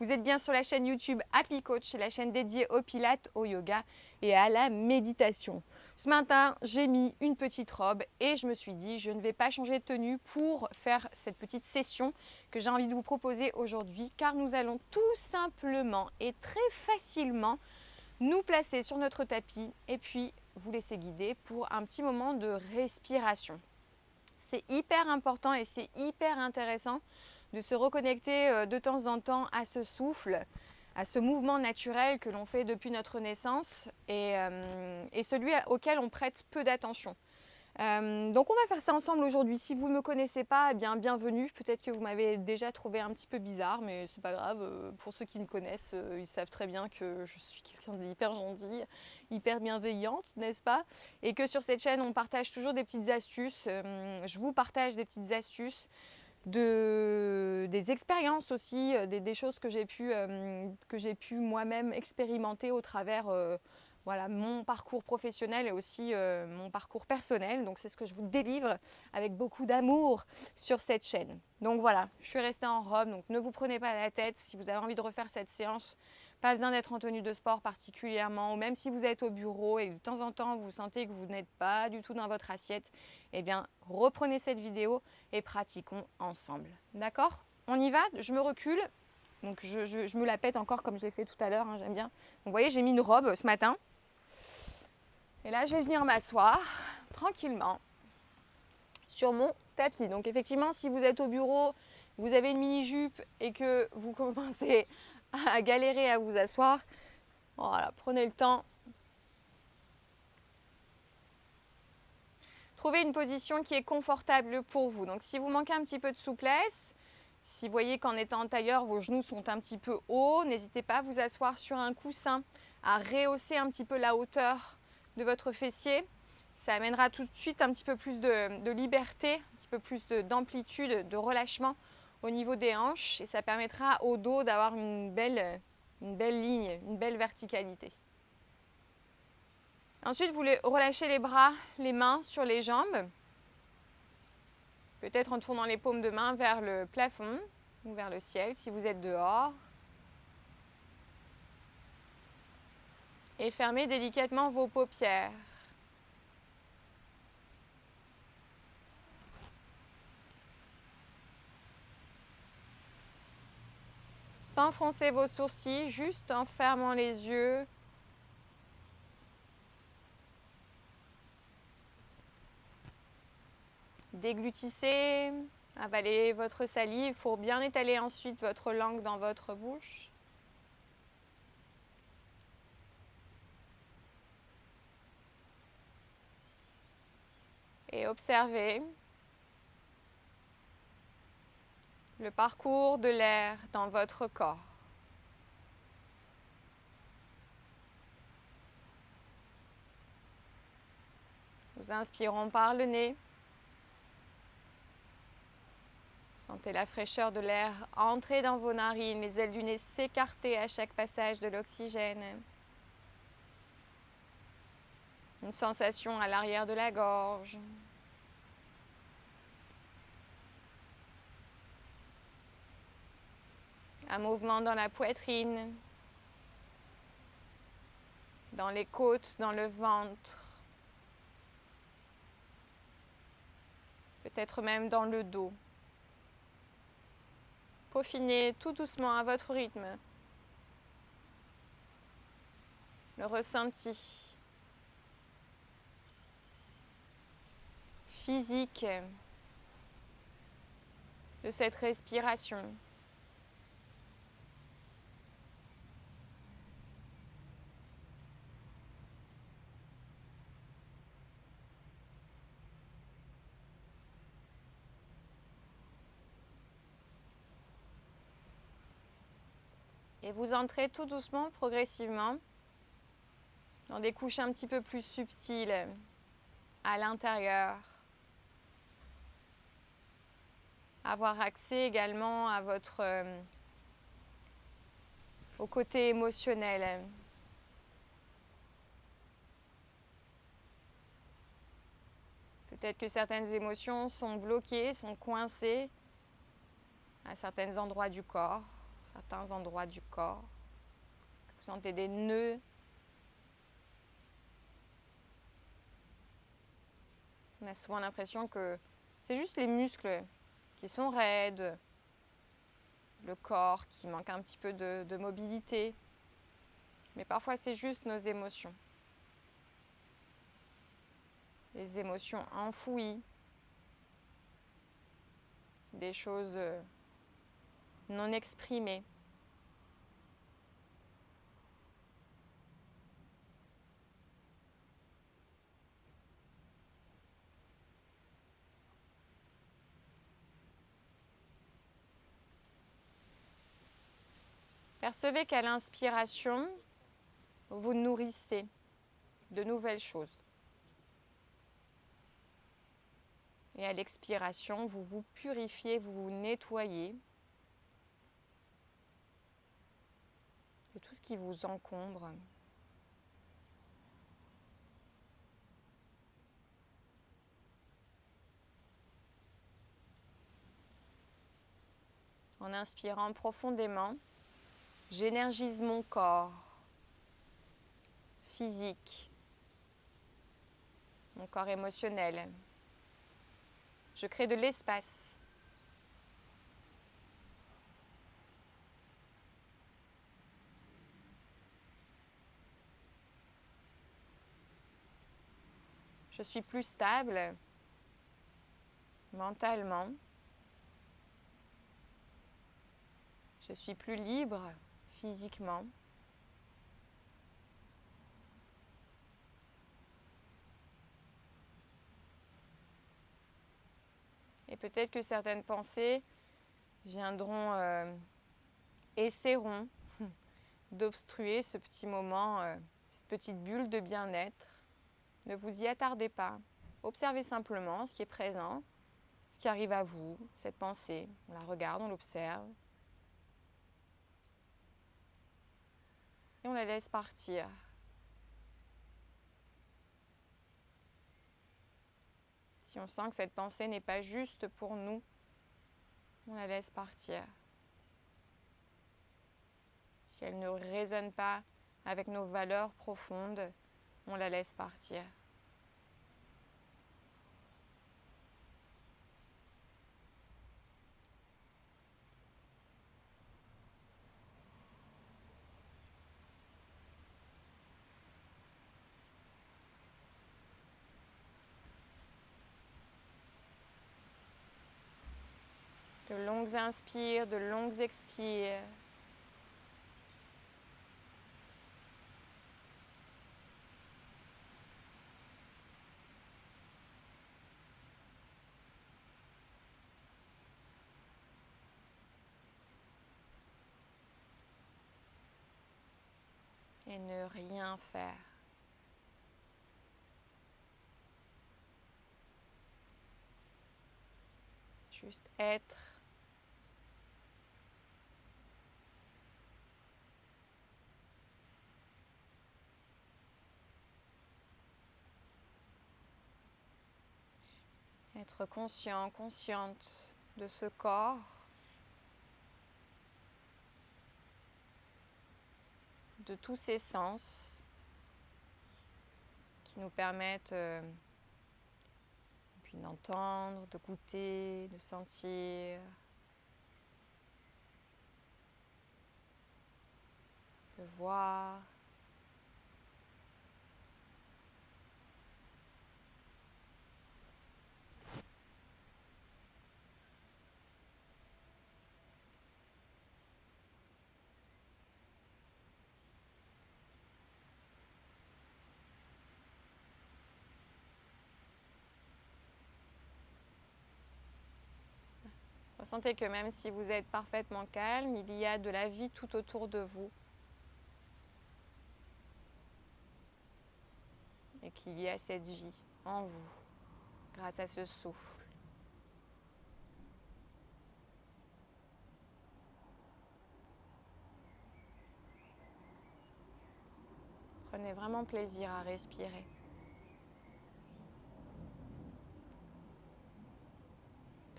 Vous êtes bien sur la chaîne YouTube Happy Coach, la chaîne dédiée au pilates, au yoga et à la méditation. Ce matin, j'ai mis une petite robe et je me suis dit je ne vais pas changer de tenue pour faire cette petite session que j'ai envie de vous proposer aujourd'hui, car nous allons tout simplement et très facilement nous placer sur notre tapis et puis vous laisser guider pour un petit moment de respiration. C'est hyper important et c'est hyper intéressant de se reconnecter de temps en temps à ce souffle, à ce mouvement naturel que l'on fait depuis notre naissance et celui auquel on prête peu d'attention. Donc on va faire ça ensemble aujourd'hui. Si vous ne me connaissez pas, eh bien bienvenue. Peut-être que vous m'avez déjà trouvé un petit peu bizarre, mais c'est pas grave. Pour ceux qui me connaissent, ils savent très bien que je suis quelqu'un d'hyper gentil, hyper bienveillante, n'est-ce pas? Et que sur cette chaîne, on partage toujours des petites astuces. Je vous partage des petites astuces, des expériences aussi, des choses que j'ai pu moi-même expérimenter au travers voilà, mon parcours professionnel et aussi mon parcours personnel. Donc c'est ce que je vous délivre avec beaucoup d'amour sur cette chaîne. Donc voilà, je suis restée en robe, donc ne vous prenez pas la tête. Si vous avez envie de refaire cette séance, pas besoin d'être en tenue de sport particulièrement, ou même si vous êtes au bureau et de temps en temps vous sentez que vous n'êtes pas du tout dans votre assiette, eh bien reprenez cette vidéo et pratiquons ensemble. D'accord? On y va? Je me recule. Donc je me la pète encore comme j'ai fait tout à l'heure, hein, j'aime bien. Donc, vous voyez, j'ai mis une robe ce matin. Et là, je vais venir m'asseoir tranquillement sur mon tapis. Donc effectivement, si vous êtes au bureau, vous avez une mini-jupe et que vous commencez à galérer à vous asseoir, voilà, prenez le temps. Trouvez une position qui est confortable pour vous. Donc si vous manquez un petit peu de souplesse, si vous voyez qu'en étant en tailleur, vos genoux sont un petit peu hauts, n'hésitez pas à vous asseoir sur un coussin, à rehausser un petit peu la hauteur de votre fessier. Ça amènera tout de suite un petit peu plus de liberté, un petit peu plus d'amplitude, de relâchement au niveau des hanches et ça permettra au dos d'avoir une belle ligne, une belle verticalité. Ensuite, vous relâchez les bras, les mains sur les jambes, peut-être en tournant les paumes de main vers le plafond ou vers le ciel si vous êtes dehors. Et fermez délicatement vos paupières. Sans froncer vos sourcils, juste en fermant les yeux. Déglutissez, avalez votre salive pour bien étaler ensuite votre langue dans votre bouche. Et observez le parcours de l'air dans votre corps. Nous inspirons par le nez. Sentez la fraîcheur de l'air entrer dans vos narines, les ailes du nez s'écarter à chaque passage de l'oxygène. Une sensation à l'arrière de la gorge. Un mouvement dans la poitrine, dans les côtes, dans le ventre. Peut-être même dans le dos. Peaufinez tout doucement à votre rythme le ressenti physique de cette respiration. Et vous entrez tout doucement, progressivement, dans des couches un petit peu plus subtiles à l'intérieur. Avoir accès également à au côté émotionnel. Peut-être que certaines émotions sont bloquées, sont coincées à certains endroits du corps, certains endroits du corps. Vous sentez des nœuds. On a souvent l'impression que c'est juste les muscles qui sont raides, le corps qui manque un petit peu de mobilité. Mais parfois, c'est juste nos émotions. Des émotions enfouies, des choses non exprimées. Percevez qu'à l'inspiration, vous nourrissez de nouvelles choses. Et à l'expiration, vous vous purifiez, vous vous nettoyez de tout ce qui vous encombre. En inspirant profondément, j'énergise mon corps physique, mon corps émotionnel. Je crée de l'espace. Je suis plus stable mentalement. Je suis plus libre physiquement. Et peut-être que certaines pensées viendront, essaieront d'obstruer ce petit moment, cette petite bulle de bien-être. Ne vous y attardez pas. Observez simplement ce qui est présent, ce qui arrive à vous, cette pensée. On la regarde, on l'observe. Et on la laisse partir. Si on sent que cette pensée n'est pas juste pour nous, on la laisse partir. Si elle ne résonne pas avec nos valeurs profondes, on la laisse partir. De longues inspires, de longues expires. Et ne rien faire. Juste être. Être conscient, consciente de ce corps, de tous ces sens qui nous permettent puis d'entendre, de goûter, de sentir, de voir. Ressentez que même si vous êtes parfaitement calme, il y a de la vie tout autour de vous. Et qu'il y a cette vie en vous, grâce à ce souffle. Prenez vraiment plaisir à respirer.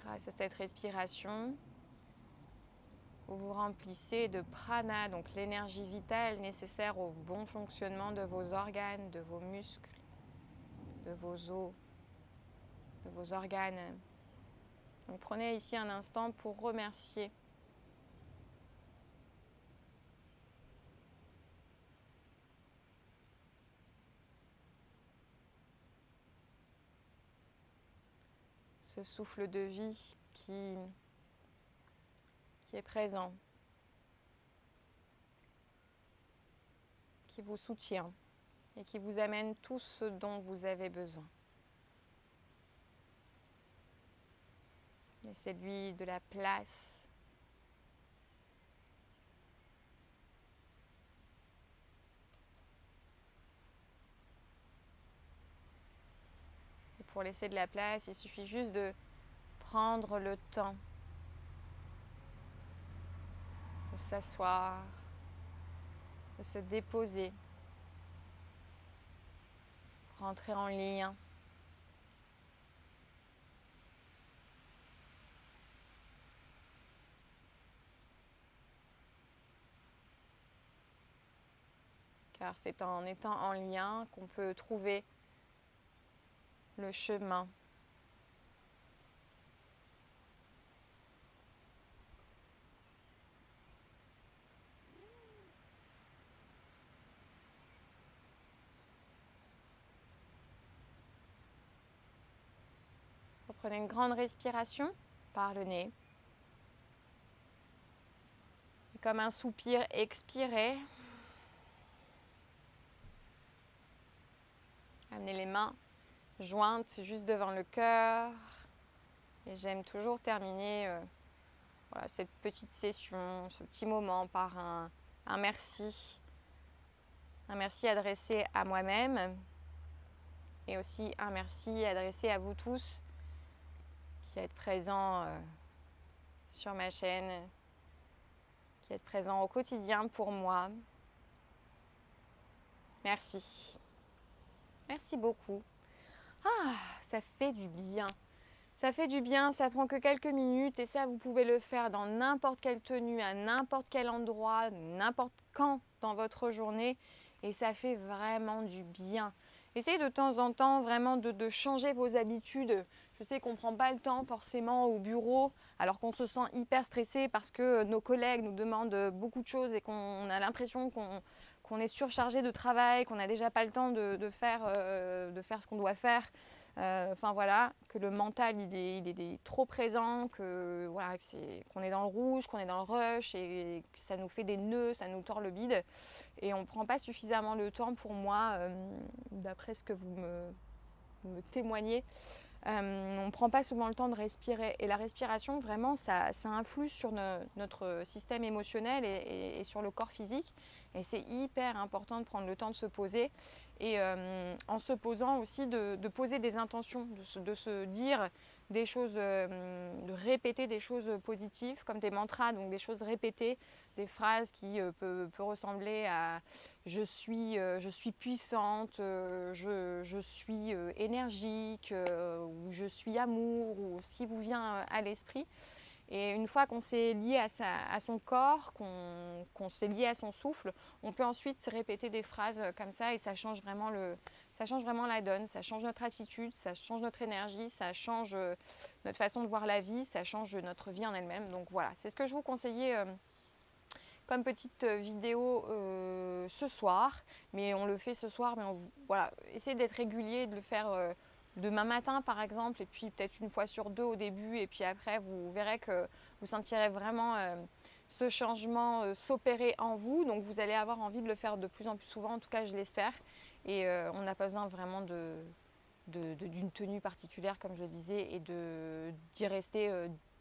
Grâce à cette respiration, Vous vous remplissez de prana, donc l'énergie vitale nécessaire au bon fonctionnement de vos organes, de vos muscles, de vos os, de vos organes. Donc prenez ici un instant pour remercier ce souffle de vie qui est présent, qui vous soutient et qui vous amène tout ce dont vous avez besoin. Laissez-lui de la place. Et pour laisser de la place, il suffit juste de prendre le temps de s'asseoir, de se déposer, rentrer en lien. Car c'est en étant en lien qu'on peut trouver le chemin. Reprenez une grande respiration par le nez. Et comme un soupir, expirez. Amenez les mains jointes juste devant le cœur. Et j'aime toujours terminer voilà, cette petite session, ce petit moment par un merci. Un merci adressé à moi-même et aussi un merci adressé à vous tous qui êtes présents sur ma chaîne, qui êtes présents au quotidien pour moi. Merci. Merci beaucoup. Ah, ça fait du bien. Ça fait du bien, ça prend que quelques minutes et ça, vous pouvez le faire dans n'importe quelle tenue, à n'importe quel endroit, n'importe quand dans votre journée et ça fait vraiment du bien. Essayez de temps en temps vraiment de changer vos habitudes. Je sais qu'on ne prend pas le temps forcément au bureau alors qu'on se sent hyper stressé parce que nos collègues nous demandent beaucoup de choses et qu'on a l'impression qu'on est surchargé de travail, qu'on n'a déjà pas le temps de faire ce qu'on doit faire. Enfin voilà, que le mental il est trop présent, que voilà, qu'on est dans le rouge, qu'on est dans le rush et que ça nous fait des nœuds, ça nous tord le bide et on ne prend pas suffisamment le temps pour moi, d'après ce que vous me témoignez. On ne prend pas souvent le temps de respirer et la respiration vraiment ça influe sur notre système émotionnel et sur le corps physique et c'est hyper important de prendre le temps de se poser et en se posant aussi de poser des intentions, de se dire des choses, de répéter des choses positives comme des mantras, donc des choses répétées, des phrases qui peuvent ressembler à je suis puissante, je suis énergique, ou je suis amour, ou ce qui vous vient à l'esprit. Et une fois qu'on s'est lié à son corps, qu'on s'est lié à son souffle, on peut ensuite répéter des phrases comme ça et ça change vraiment la donne, ça change notre attitude, ça change notre énergie, ça change notre façon de voir la vie, ça change notre vie en elle-même. Donc voilà, c'est ce que je vous conseillais comme petite vidéo ce soir, mais on le fait ce soir, mais voilà, essayez d'être régulier, de le faire demain matin par exemple, et puis peut-être une fois sur deux au début, et puis après vous verrez que vous sentirez vraiment ce changement s'opérer en vous, donc vous allez avoir envie de le faire de plus en plus souvent, en tout cas je l'espère, et on n'a pas besoin vraiment d'une tenue particulière comme je le disais, et d'y rester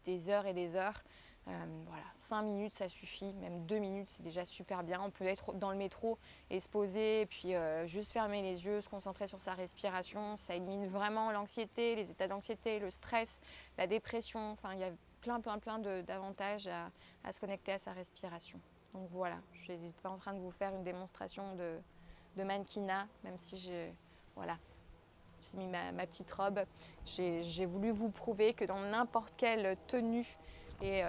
des heures et des heures. Voilà, 5 minutes ça suffit, même 2 minutes c'est déjà super bien. On peut être dans le métro et se poser, et puis juste fermer les yeux, se concentrer sur sa respiration. Ça élimine vraiment l'anxiété, les états d'anxiété, le stress, la dépression. Enfin, il y a plein d'avantages à se connecter à sa respiration. Donc voilà, je n'hésite pas en train de vous faire une démonstration de mannequinat, même si j'ai mis ma petite robe. J'ai voulu vous prouver que dans n'importe quelle tenue, et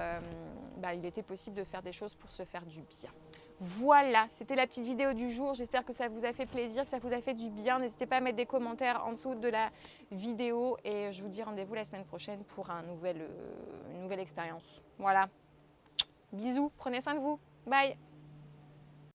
il était possible de faire des choses pour se faire du bien. Voilà, c'était la petite vidéo du jour. J'espère que ça vous a fait plaisir, que ça vous a fait du bien. N'hésitez pas à mettre des commentaires en dessous de la vidéo et je vous dis rendez-vous la semaine prochaine pour une nouvelle expérience. Voilà, bisous, prenez soin de vous, bye.